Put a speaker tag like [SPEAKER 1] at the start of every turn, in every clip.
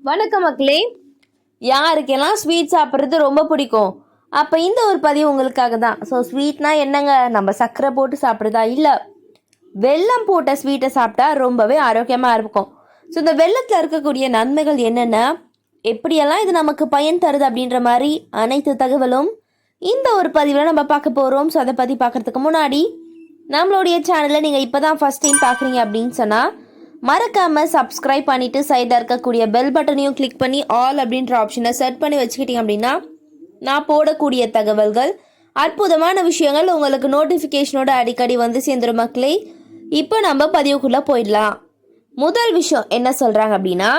[SPEAKER 1] வணக்கம் மக்களே. யாருக்கெல்லாம் ஸ்வீட் சாப்பிட்றது ரொம்ப பிடிக்கும்? அப்போ இந்த ஒரு பதிவு உங்களுக்காக தான். ஸோ ஸ்வீட்னா என்னங்க? நம்ம சர்க்கரை போட்டு சாப்பிட்றதா? இல்லை, வெல்லம் போட்ட ஸ்வீட்டை சாப்பிட்டா ரொம்பவே ஆரோக்கியமாக இருக்கும். ஸோ இந்த வெள்ளத்தில் இருக்கக்கூடிய நன்மைகள் என்னென்ன, எப்படியெல்லாம் இது நமக்கு பயன் தருது அப்படின்ற மாதிரி அனைத்து தகவலும் இந்த ஒரு பதிவில் நம்ம பார்க்க போகிறோம். ஸோ அதை பற்றி பார்க்குறதுக்கு முன்னாடி நம்மளுடைய சேனலை நீங்கள் இப்போ தான் ஃபஸ்ட் டைம் பார்க்குறீங்க அப்படின்னு சொன்னால் மறக்காமல் சப்ஸ்கிரைப் பண்ணிவிட்டு சைடில் இருக்கக்கூடிய பெல் பட்டனையும் கிளிக் பண்ணி ஆல் அப்படின்ற ஆப்ஷனை செட் பண்ணி வச்சுக்கிட்டீங்க அப்படின்னா நான் போடக்கூடிய தகவல்கள், அற்புதமான விஷயங்கள் உங்களுக்கு நோட்டிஃபிகேஷனோட அடிக்கடி வந்து சேர்ந்துடும் மக்களே. இப்போ நம்ம பதிவுக்குள்ளே போயிடலாம். முதல் விஷயம் என்ன சொல்கிறாங்க அப்படின்னா,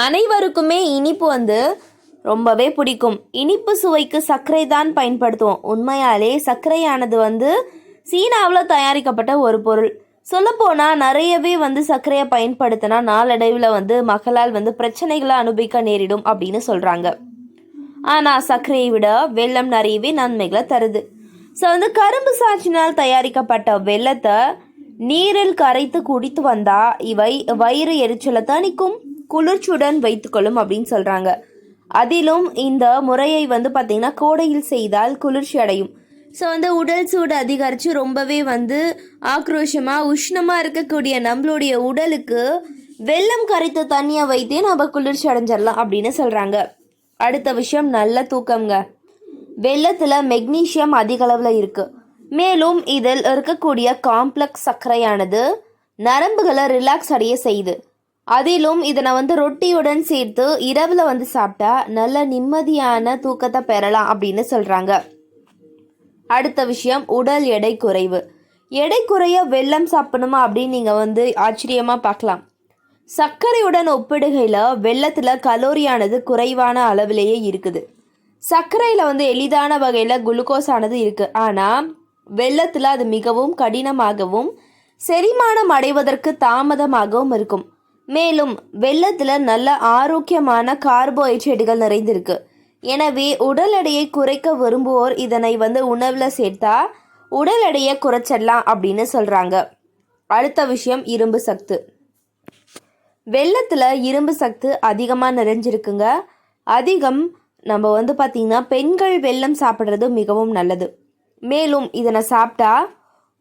[SPEAKER 1] அனைவருக்குமே இனிப்பு வந்து ரொம்பவே பிடிக்கும். இனிப்பு சுவைக்கு சர்க்கரை தான் பயன்படுத்துவோம். உண்மையாலே சர்க்கரையானது வந்து சீனாவில் தயாரிக்கப்பட்ட ஒரு பொருள். சொல்லப்போனால் நிறையவே வந்து சர்க்கரையை பயன்படுத்தினா நாளடைவில் வந்து மக்களால் வந்து பிரச்சனைகளை அனுபவிக்க நேரிடும் அப்படின்னு சொல்கிறாங்க. ஆனால் சர்க்கரையை விட வெல்லம் நிறையவே நன்மைகளை தருது. ஸோ வந்து கரும்பு சாற்றினால் தயாரிக்கப்பட்ட வெல்லத்தை நீரில் கரைத்து குடித்து வந்தால் இவை வயிறு எரிச்சலை தணிக்கும், குளிர்ச்சியுடன் வைத்துக்கொள்ளும் அப்படின்னு சொல்கிறாங்க. அதிலும் இந்த முறையை வந்து பார்த்திங்கன்னா கோடையில் செய்தால் குளிர்ச்சி அடையும். ஸோ வந்து உடல் சூடு அதிகரித்து ரொம்பவே வந்து ஆக்ரோஷமாக உஷ்ணமாக இருக்கக்கூடிய நம்மளுடைய உடலுக்கு வெல்லம் கரைத்த தண்ணியை வைத்தே நம்ம குளிர்ச்சி அடைஞ்சிடலாம் அப்படின்னு சொல்கிறாங்க. அடுத்த விஷயம் நல்ல தூக்கம்ங்க. வெல்லத்தில் மெக்னீஷியம் அதிக அளவில் இருக்குது. மேலும் இதில் இருக்கக்கூடிய காம்ப்ளெக்ஸ் சர்க்கரையானது நரம்புகளை ரிலாக்ஸ் அடைய செய்யுது. அதிலும் இதனை வந்து ரொட்டியுடன் சேர்த்து இரவில் வந்து சாப்பிட்டா நல்ல நிம்மதியான தூக்கத்தை பெறலாம் அப்படின்னு சொல்கிறாங்க. அடுத்த விஷயம் உடல் எடை குறைவு. எடை குறைய வெல்லம் சாப்பிடணுமா அப்படின்னு நீங்கள் வந்து ஆச்சரியமாக பார்க்கலாம். சர்க்கரையுடன் ஒப்பிடுகையில் வெல்லத்தில் கலோரியானது குறைவான அளவிலேயே இருக்குது. சர்க்கரையில் வந்து எளிதான வகையில் குளுக்கோஸ் ஆனது இருக்குது. ஆனால் வெல்லத்தில் அது மிகவும் கடினமாகவும் செரிமானம் அடைவதற்கு தாமதமாகவும் இருக்கும். மேலும் வெல்லத்தில் நல்ல ஆரோக்கியமான கார்போஹைட்ரேட்டுகள் நிறைந்திருக்கு. எனவே உடல் எடையை குறைக்க விரும்புவோர் இதனை வந்து உணவில் சேர்த்தா உடல் எடையை குறைச்சிடலாம் அப்படின்னு சொல்கிறாங்க. அடுத்த விஷயம் இரும்பு சத்து. வெல்லத்தில் இரும்பு சத்து அதிகமாக நிறைஞ்சிருக்குங்க. நம்ம வந்து பார்த்திங்கன்னா பெண்கள் வெல்லம் சாப்பிட்றது மிகவும் நல்லது. மேலும் இதனை சாப்பிட்டா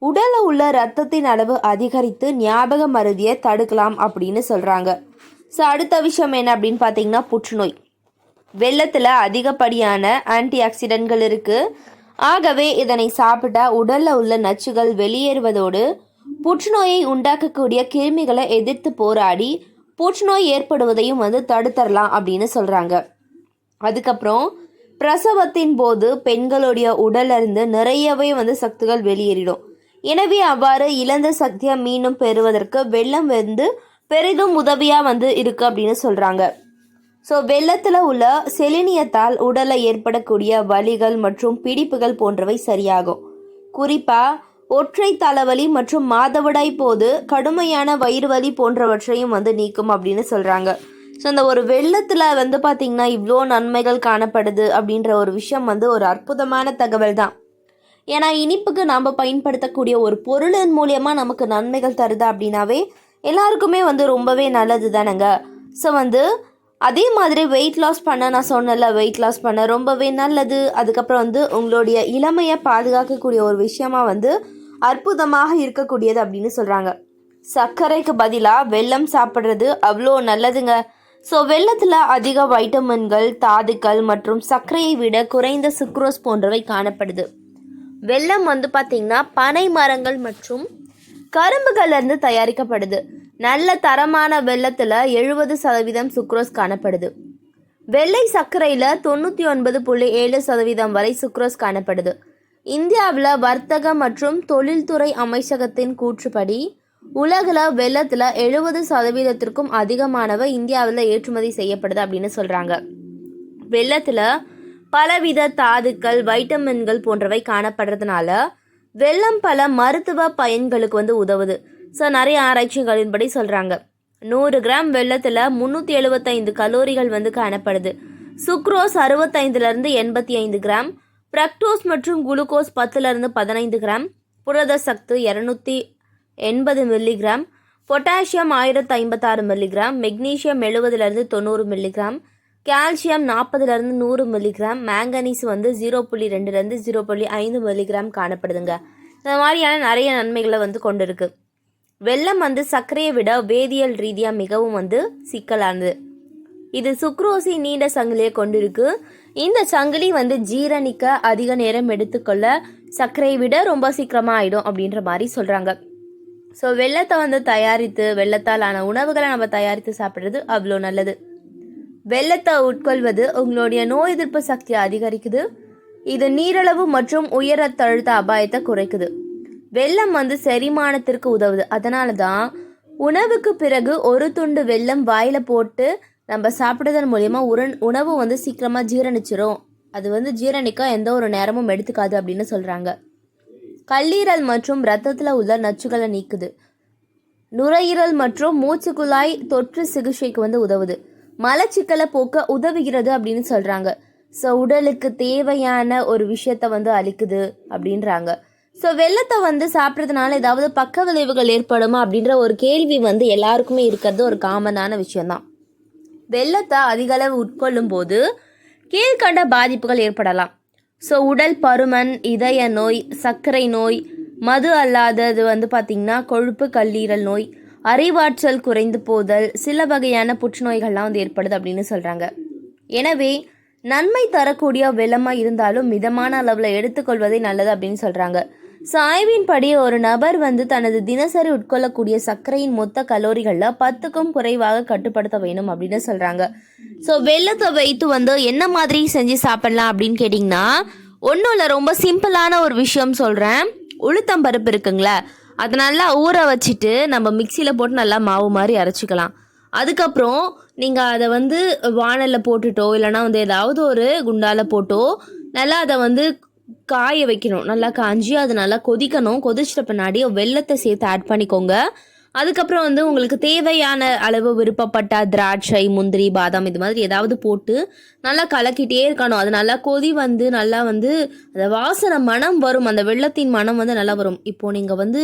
[SPEAKER 1] உடலில் உள்ள இரத்தத்தின் அளவு அதிகரித்து ஞாபக மறதியை தடுக்கலாம் அப்படின்னு சொல்கிறாங்க. ஸோ அடுத்த விஷயம் என்ன அப்படின்னு பார்த்தீங்கன்னா புற்றுநோய். வெல்லத்தில் அதிகப்படியான ஆன்டி ஆக்சிடென்ட்கள் இருக்குது. ஆகவே இதனை சாப்பிட்டா உடலில் உள்ள நச்சுகள் வெளியேறுவதோடு புற்றுநோயை உண்டாக்கக்கூடிய கிருமிகளை எதிர்த்து போராடி புற்றுநோய் ஏற்படுவதையும் வந்து தடுத்தரலாம் அப்படின்னு சொல்கிறாங்க. அதுக்கப்புறம் பிரசவத்தின் போது பெண்களுடைய உடலிருந்து நிறையவே வந்து சக்திகள் வெளியேறிடும். எனவே அவ்வாறு இழந்த சக்தியை மீண்டும் பெறுவதற்கு வெல்லம் வந்து பெரிதும் உதவியாக வந்து இருக்குது அப்படின்னு சொல்கிறாங்க. ஸோ வெல்லத்தில் உள்ள செலினியத்தால் உடலில் ஏற்படக்கூடிய வலிகள் மற்றும் பிடிப்புகள் போன்றவை சரியாகும். குறிப்பாக ஒற்றை தலைவலி மற்றும் மாதவிடாய் போது கடுமையான வயிறு வலி போன்றவற்றையும் வந்து நீக்கும் அப்படின்னு சொல்கிறாங்க. ஸோ அந்த ஒரு வெல்லத்தில் வந்து பார்த்திங்கன்னா இவ்வளோ நன்மைகள் காணப்படுது அப்படின்ற ஒரு விஷயம் வந்து ஒரு அற்புதமான தகவல் தான். ஏன்னா இனிப்புக்கு நாம் பயன்படுத்தக்கூடிய ஒரு பொருளின் மூலியமாக நமக்கு நன்மைகள் தருது அப்படின்னாவே எல்லாருக்குமே வந்து ரொம்பவே நல்லது தானேங்க. ஸோ வந்து அதே மாதிரி வெயிட் லாஸ் பண்ண, நான் சொன்னல வெயிட் லாஸ் பண்ண ரொம்பவே நல்லது. அதுக்கப்புறம் வந்து உங்களுடைய இளமையை பாதுகாக்கக்கூடிய ஒரு விஷயமா வந்து அற்புதமாக இருக்கக்கூடியது அப்படின்னு சொல்கிறாங்க. சர்க்கரைக்கு பதிலாக வெல்லம் சாப்பிட்றது அவ்வளோ நல்லதுங்க. ஸோ வெல்லத்தில் அதிக வைட்டமின்கள், தாதுக்கள் மற்றும் சர்க்கரையை விட குறைந்த சுக்ரோஸ் போன்றவை காணப்படுது. வெல்லம் வந்து பார்த்திங்கன்னா பனை மரங்கள் மற்றும் கரும்புகள்லேருந்து தயாரிக்கப்படுது. நல்ல தரமான வெல்லத்தில் 70% சுக்ரோஸ் காணப்படுது. வெள்ளை சர்க்கரையில் 99.7% வரை சுக்ரோஸ் காணப்படுது. இந்தியாவில் வர்த்தக மற்றும் தொழில்துறை அமைச்சகத்தின் கூற்றுப்படி உலகில் வெல்லத்தில் 70%க்கும் அதிகமானவை இந்தியாவில் ஏற்றுமதி செய்யப்படுது அப்படின்னு சொல்கிறாங்க. வெல்லத்தில் பலவித தாதுக்கள், வைட்டமின்கள் போன்றவை காணப்படுறதுனால வெல்லம் பல மருத்துவ பயன்களுக்கு வந்து உதவுது. ஸோ நிறைய ஆராய்ச்சிகளின்படி சொல்கிறாங்க 100 கிராம் வெல்லத்தில் 375 கலோரிகள் வந்து காணப்படுது. சுக்ரோஸ் 65லேருந்து 85 கிராம், பிரக்டோஸ் மற்றும் குளுக்கோஸ் 10லேருந்து 15 கிராம், புரத சத்து 280 மில்லிகிராம், பொட்டாசியம் 1056 மில்லிகிராம், மெக்னீஷியம் 70லேருந்து 90 மில்லிகிராம், கால்சியம் 40லேருந்து 100 மில்லிகிராம், மேங்கனீஸ் வந்து 0.2லேருந்து 0.5 மில்லிகிராம் காணப்படுதுங்க. இந்த மாதிரியான நிறைய நன்மைகளை வந்து கொண்டு இருக்கு. வெல்லம் வந்து சர்க்கரையை விட வேதியியல் ரீதியாக மிகவும் வந்து சிக்கலானது. இது சுக்ரோசி நீண்ட சங்கிலியை கொண்டிருக்கு. இந்த சங்கிலி வந்து ஜீரணிக்க அதிக நேரம் எடுத்துக்கொள்ள சர்க்கரையை விட ரொம்ப சீக்கிரமாக ஆகிடும் அப்படின்ற மாதிரி சொல்கிறாங்க. ஸோ வெல்லத்தை வந்து தயாரித்து வெல்லத்தால் ஆன உணவுகளை நம்ம தயாரித்து சாப்பிட்றது அவ்வளோ நல்லது. வெல்லத்தை உட்கொள்வது உங்களுடைய நோய் எதிர்ப்பு சக்தியை அதிகரிக்குது. இது நீரிழிவு மற்றும் உயர் ரத்த அழுத்த அபாயத்தை குறைக்குது. வெல்லம் வந்து செரிமானத்திற்கு உதவுது. அதனால தான் உணவுக்கு பிறகு ஒரு துண்டு வெல்லம் வாயில் போட்டு நம்ம சாப்பிடுறதன் மூலயமா உணவு வந்து சீக்கிரமாக ஜீரணிச்சிரும். அது வந்து ஜீரணிக்க எந்த ஒரு நேரமும் எடுத்துக்காது அப்படின்னு சொல்கிறாங்க. கல்லீரல் மற்றும் இரத்தத்தில் உள்ள நச்சுகளை நீக்குது. நுரையீரல் மற்றும் மூச்சுக்குழாய் தொற்று சிகிச்சைக்கு வந்து உதவுது. மலச்சிக்கலை போக்க உதவுகிறது அப்படின்னு சொல்கிறாங்க. ஸோ உடலுக்கு தேவையான ஒரு விஷயத்த வந்து அளிக்குது அப்படின்றாங்க. ஸோ வெல்லத்தை வந்து சாப்பிட்றதுனால ஏதாவது பக்க விளைவுகள் ஏற்படுமா அப்படின்ற ஒரு கேள்வி வந்து எல்லாருக்குமே இருக்கிறது ஒரு காமனான விஷயம்தான். வெல்லத்தை அதிகளவு உட்கொள்ளும் போது கீழ்கண்ட பாதிப்புகள் ஏற்படலாம். ஸோ உடல் பருமன், இதய நோய், சர்க்கரை நோய், மது அல்லாதது வந்து பார்த்திங்கன்னா கொழுப்பு, கல்லீரல் நோய், அறிவாற்றல் குறைந்து போதல், சில வகையான புற்றுநோய்கள்லாம் வந்து ஏற்படுது அப்படின்னு சொல்கிறாங்க. எனவே நன்மை தரக்கூடிய வெல்லமாக இருந்தாலும் மிதமான அளவில் எடுத்துக்கொள்வதே நல்லது அப்படின்னு சொல்கிறாங்க. ஸோ ஆய்வின்படி ஒரு நபர் வந்து தனது தினசரி உட்கொள்ளக்கூடிய சர்க்கரையின் மொத்த கலோரிகளில் 10க்கும் குறைவாக கட்டுப்படுத்த வேணும் அப்படின்னு சொல்கிறாங்க. ஸோ வெல்லத்தை வைத்து வந்து என்ன மாதிரி செஞ்சு சாப்பிட்லாம் அப்படின்னு கேட்டிங்கன்னா, ஒன்றும் இல்லை, ரொம்ப சிம்பிளான ஒரு விஷயம் சொல்கிறேன். உளுத்தம்பருப்பு இருக்குங்களா, அதை நல்லா ஊற வச்சுட்டு நம்ம மிக்சியில் போட்டு நல்லா மாவு மாதிரி அரைச்சிக்கலாம். அதுக்கப்புறம் நீங்கள் அதை வந்து வானலில் போட்டுட்டோ இல்லைனா வந்து ஏதாவது ஒரு குண்டால் போட்டோ நல்லா அதை வந்து காய வைக்கணும். நல்லா காஞ்சி அது நல்லா கொதிக்கணும். கொதிச்சிட்ட பின்னாடி வெல்லத்தை சேர்த்து ஆட் பண்ணிக்கோங்க. அதுக்கப்புறம் வந்து உங்களுக்கு தேவையான அளவு விருப்பப்பட்ட திராட்சை, முந்திரி, பாதாம் இது மாதிரி ஏதாவது போட்டு நல்லா கலக்கிட்டே இருக்கணும். அது நல்லா கொதி வந்து நல்லா வந்து அந்த வாசனை மனம் வரும். அந்த வெல்லத்தின் மனம் வந்து நல்லா வரும். இப்போது நீங்கள் வந்து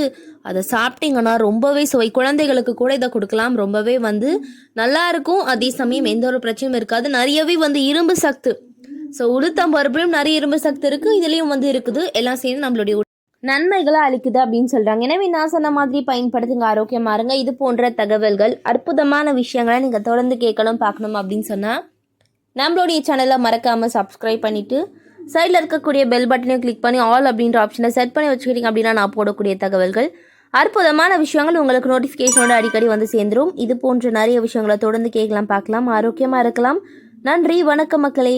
[SPEAKER 1] அதை சாப்பிட்டீங்கன்னா ரொம்பவே சுவை. குழந்தைகளுக்கு கூட இதை கொடுக்கலாம். ரொம்பவே வந்து நல்லா இருக்கும். அதே சமயம் எந்த ஒரு பிரச்சனையும் இருக்காது. நிறையவே வந்து இரும்பு சத்து. ஸோ உளுத்தம்பருப்புலையும் நிறைய இரும்பு சத்து இருக்குது, இதுலேயும் வந்து இருக்குது. எல்லாம் சேர்ந்து நம்மளுடைய நன்மைகளை அளிக்குது அப்படின்னு சொல்கிறாங்க. எனவே நான் சொன்ன மாதிரி பயன்படுத்துங்க, ஆரோக்கியமாக இருங்க. இது போன்ற தகவல்கள், அற்புதமான விஷயங்களை நீங்கள் தொடர்ந்து கேட்கணும், பார்க்கணும் அப்படின்னு சொன்னால் நம்மளுடைய சேனலை மறக்காமல் சப்ஸ்கிரைப் பண்ணிவிட்டு சைடில் இருக்கக்கூடிய பெல் பட்டனையும் கிளிக் பண்ணி ஆல் அப்படின்ற ஆப்ஷனை செட் பண்ணி வச்சுக்கிட்டீங்க அப்படின்னா நான் போடக்கூடிய தகவல்கள், அற்புதமான விஷயங்கள் உங்களுக்கு நோட்டிஃபிகேஷனோட அடிக்கடி வந்து சேர்ந்துடும். இது போன்ற நிறைய விஷயங்களை தொடர்ந்து கேட்கலாம், பார்க்கலாம், ஆரோக்கியமாக இருக்கலாம். நன்றி, வணக்கம் மக்களே.